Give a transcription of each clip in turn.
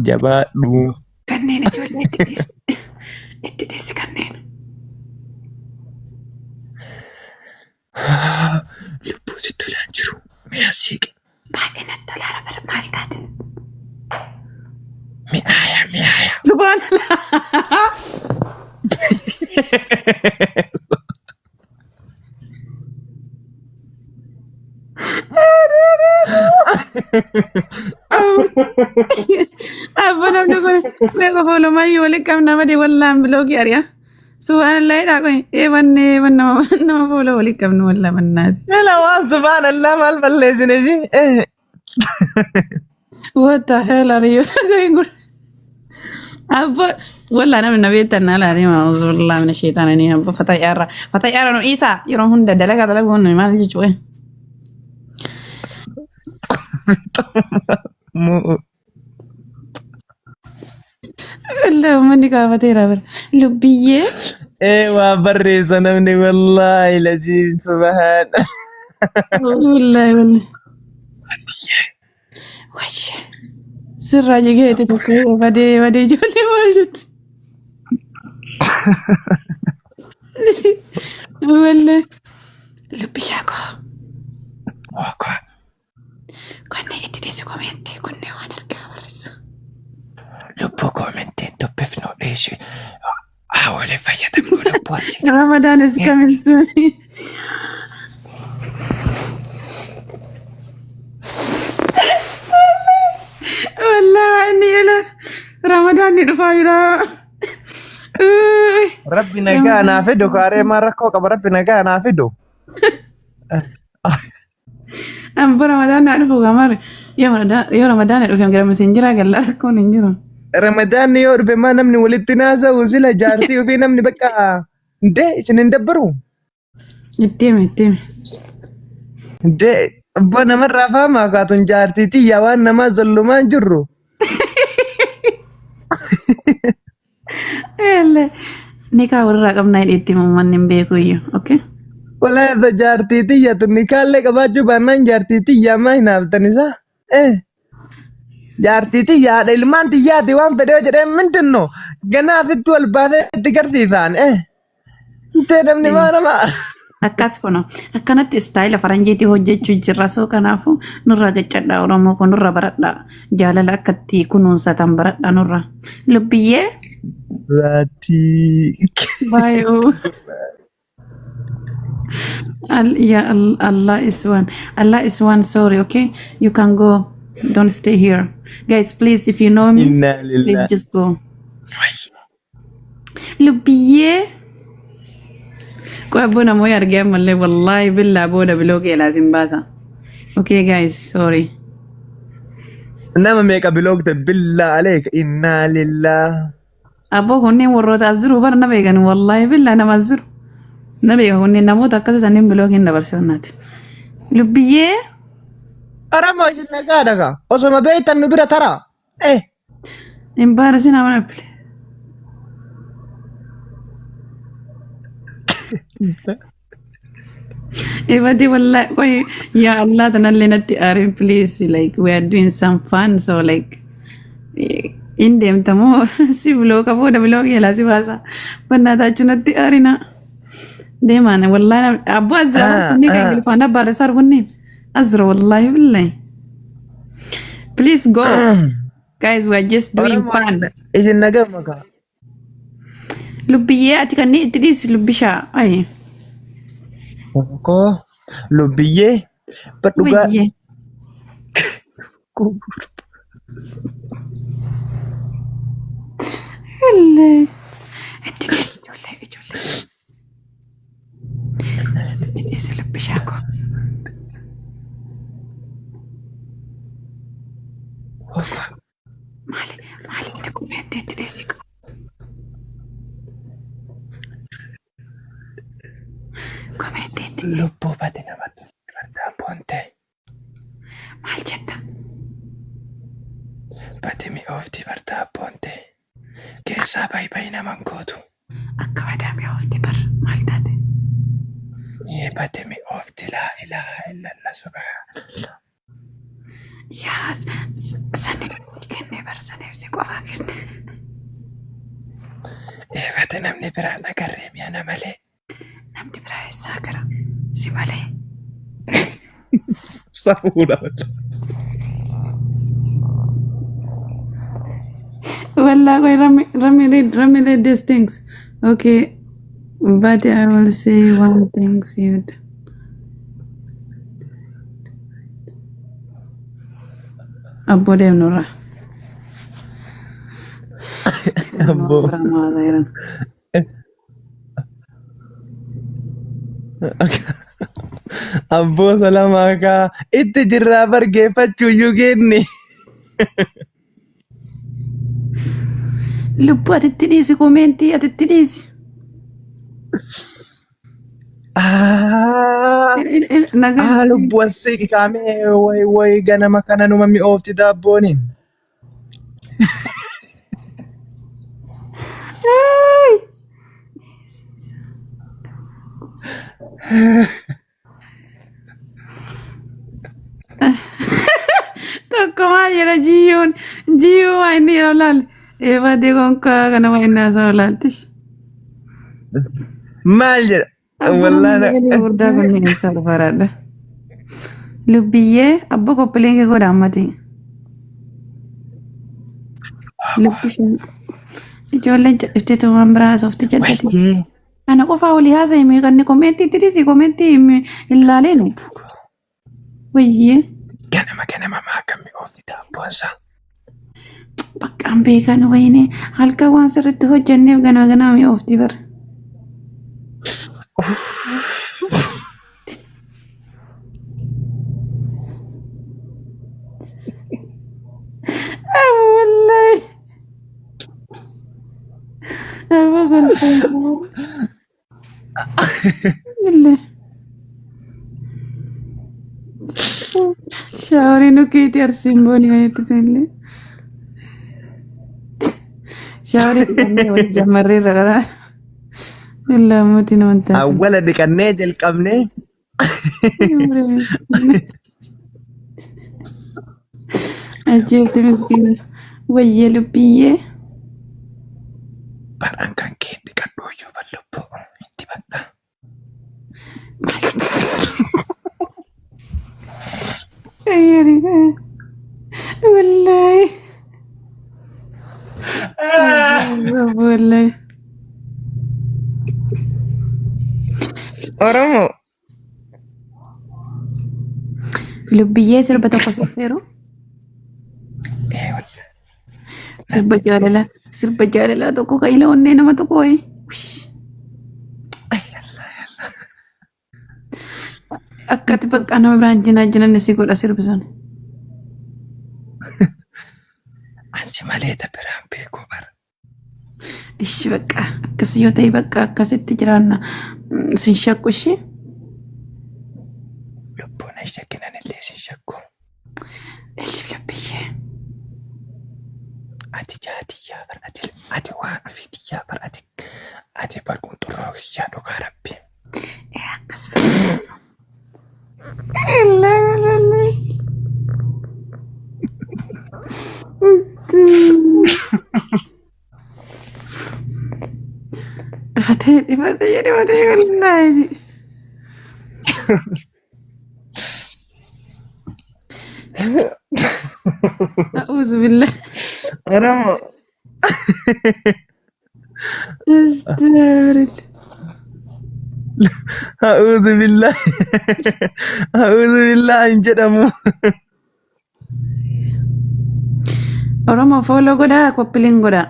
jabaadhu. Kanneen ijoollee itti dhiyeessi kanneen. Lubbuu si tolaan jiru mi'a siiqe. Baay'ee natti tolaara bara maal taate? Mi'aaya. Subhaanallah. Abbo namni kun meeqa foolomayyuu waliin qabna badee wallaan biloogii ari'a. Subhaanallah dhaa kun eebanne nama fooloo waliin qabnu wallaa mannaati. Jala waan subhaanallah maal balleessine ishii. What the hell are you going on? Abbo wallah namni na beektan alaanii wallah mina sheetaananii abbo fatayyaara nu dhiisaa yeroo hunda dalagaa dalaguun maal jechuudha. والله مني كافتي رابر لبيه ايوه بري صنمني والله لجيب سبحان والله وش سر جيت تسوي بدي جولي واجد والله لبي شاكو كنا يتدرس كومنتي كنا وانا الكاميرس لبو كومنتي تبفنو ليش حاول فيدا من لبوسي رمضان is coming soon والله اني له رمضان يرفايرا ربي نجا نافدو كاري ما ركو كب ربي نجا نافدو أم برمضان نعرفه كمار يوم رمضان نعرف يوم قرب مسنجرا قال لا كون ينجرا رمضان يور بما نمني ولدتنازا وزلا جارتي وفي نمني بقى ده عشان ندبروا يتيم ده بنا مرة فاهمة كاتون جارتي تي يوان نما ظلمان جرو يلا نيكا ورا قبنا يتيم من بيكويو أوكي ولا هذا جارتي تي يا توني كله كباجو بانان جارتي تي يا ما هنا بتنسا جارتي تي يا المان تي يا ديوان فيديو جري من تنو جنا في تول بعد تكرتي ثان انت نمني ما akkas kono akkanatti istaayila faranjiitii hojjechuu jirra soo kanaafu nurra gaccadha oromoo kun nurra baradha jaalala akkatti kunuunsatan baradha nurra lubbiyyee Rati baay'oo Allah is one sorry okay you can go don't stay here guys please if you know me please just go lubbiyyee أبونا مو يرجع ملي والله بالله أبونا بلوكي لازم باسا okay guys sorry نعم ميكا بلوك بالله عليك إنا لله أبوك هني ورّوت أزرو بر نبيغن والله بالله أنا مزرو نبيغ هني نموت أكذا سنين بلوكي نبرسونات لبيه أرى ما يجينا كادك أصلا بيت النبرة ترى إمبارسين أمنا بلي Everybody والله why يا الله تنالنا تقارن please like we are doing some fun so like in them تمو si vlog أبونا vlog يلا si باسا بناتاچنا تقارنا ديما والله أبو أزرا نيجا يلفانا بارسار بنين أزرا والله بالله please go guys we are just doing fun إيش النجا مكا لبيه أتكني تديس لبشة أي Ko lubiye paduga Hello. Today's لبشاكو مالي تكون بنتي تديسك Lupo pati naman Barda Ponte. Mahal kita. Pati mi ofti Barda Ponte. Kesa bay naman kotu. Akka madami ofti bar mahal tate. Pati mi ofti la ilaha illallah subhanallah. Yes, sani kenne barsaneef si qofaa kenne. Eefate namni biraan agarree mi'a na malee. Namni biraa eessaa gara si malee. Safuudha. Wallah, Rami read these things. Okay, but I will say one thing, you'd. Abbo dem Nora. Abbo. Abbo salamaa kaa itti jirraa bargeeffachuu iyyuu kenne. Lubbu atitti dhiisi koomeentii atitti dhiisi. Lubbu asii kaamee wayi ganama kana numa mi'oofti daabbooni. Tokko maal jedha jiyyuu waa inni yeroo laal eebbadee gonkaa kana waa inni haasa'u laaltish. Maal jedha? Wallaana. Gurdaa kunneen sarfaraadha. Lubbiyyee abbo qophiileen kee godha ammati. Lubbishin ijoolleen jedhiftee tumaan biraa soofti jedhati. Ana qofaa olii haasa'e kan koomeentii itti dhiisi koomeentii hin laaleen. Wayyee. Ganama maa kan mi'oofti daabboonsa. Baqqaan beekan wayine halkan waan sirriitti hojjenneef ganama mi'oofti bara. Wallahi. Apa kan? Shauri nukiti arsimboni ayat sini. Shauri kanne wal jamarre ragara. Illa muti nonta. Awwala dhiqannee jalqabnee. Ajeebti miti wayye lubbiyyee. Baraan kan kee dhiqadhuu iyyuu ballubboo itti badha. Wallahi. Wallahi. Oromoo. Lubbiyyee sirba tokko sirbeeru. Sirba jaalalaa tokko ka ila onnee nama tokko wayi. Akkati bakka nama biraan jinan si godha sirbi sun. Ansi malee biraan beekuu bara. Ishi bakka akkasii yoo ta'e bakka akkasitti jiraanna sin shakku ishee. Lubbuun hin shakkinan illee sin shakku. Ishi lubbiyyee. Ati jaatiyyaa bara ati waan ofiitiyyaa bara ati barquun xurroo kiyyaa dhugaa rabbi. Akkas Fateh wallahi. A'udzu billah. Oromoo. Astagfirullah. A'udzu billah. A'udzu billah hin jedhamu. Oromoo follow godhaa koppileen godhaa.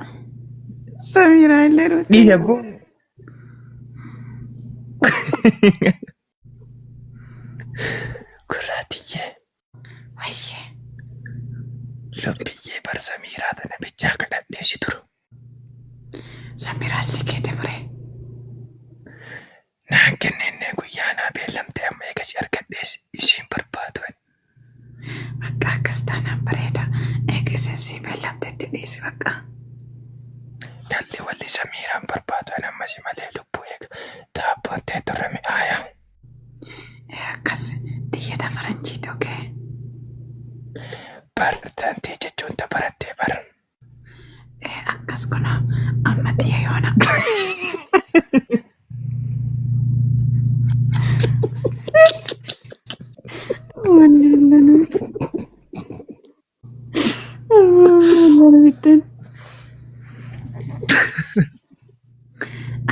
Samira illee Dhiisha boo. Gurraatiyyee. Wayyee. Lubbiyyee bar Samiraa tana bichaa kadhadhee si turu. Samiraa si keete muree. Naan kennenne guyyaa naa beellamtee amma eega si argadhee isiin barbaadu. Bakka akkas taanaan bareeda. Eega isin si beellamteetti dhiisi bakka. Galli walli Samiraan barbaadu amma si malee lubbuu eega daabboon ta'e turre mi'aaya. Akkas diyyata faranjiiti okee. Bartante jechuun barattee bara. Akkas kuna amma xiyya yoona.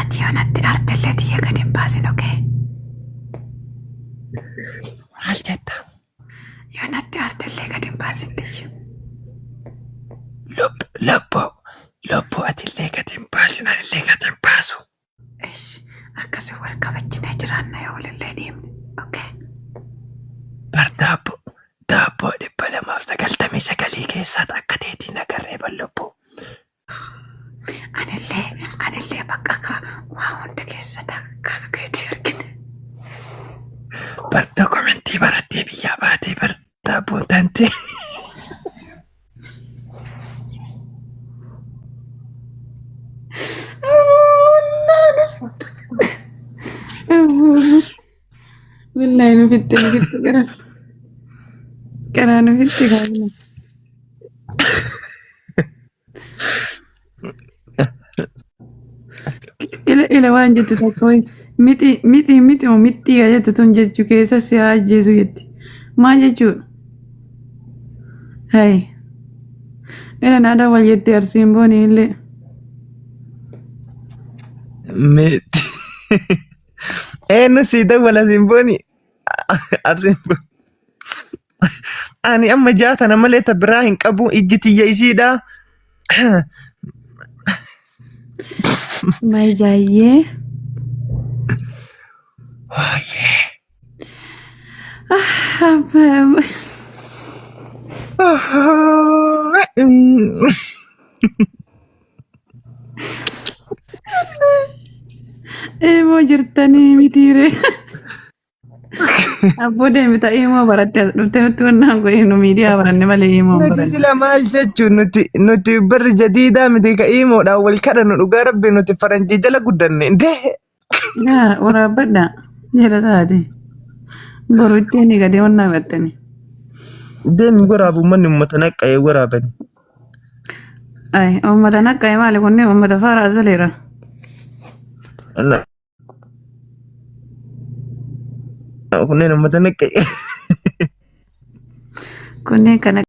Ati yoonatti artellee xiyya gadi hin baasin okee? Maal jetta? Yoonatti artellee gadi hin baasin xiyya. Lobbo atillee gadi hin baasin anillee gadi hin baasu. Akkasii wal kabajjinee jiraanna yoo walillee dhiibne okee? Bar daabboo 299 keessaat akka teetiin agarree bal'obbo. Anillee bakka waa hunda keessatti akka keetii argine. Bar dokumentii barattee biyyaa baatee bar daabboon tante. Wallahi nufitti karaa nufitti kaafna. Ila waan jettu tokko miti jettu tun jechuu keessa si ajjeesu jetti. Maal jechuudha? Hai. Ila naada wal jetti arsiin boonii illee. Miti. Nusi dawwala simbooni. Arsimbo. Ani amma jaatana malee biraa hin qabu ijji tiyya isiidha. Mai jaayyee. Moo jirtanii mitiire. Abboo deemita immoo barattee as dhuftee nutti wannaan godhee nu miidiyaa baranne malee immoo Nuti baranne. sila maal jechuun nuti barri jadiidaa miti ka imoodhaan wal kadhannu dhugaa rabbi nuti faranjii jala guddanne indee. Yaa waraabbadha jala taate. Boru ittiin gadee wannaa gattani. Deemi waraabu manni uummata naqqa'ee waraabani. Ay uummata naqqa'ee maali kunneen uummata faaraa saleera. Kunneen uummata naqqa'ee. Kunneen kana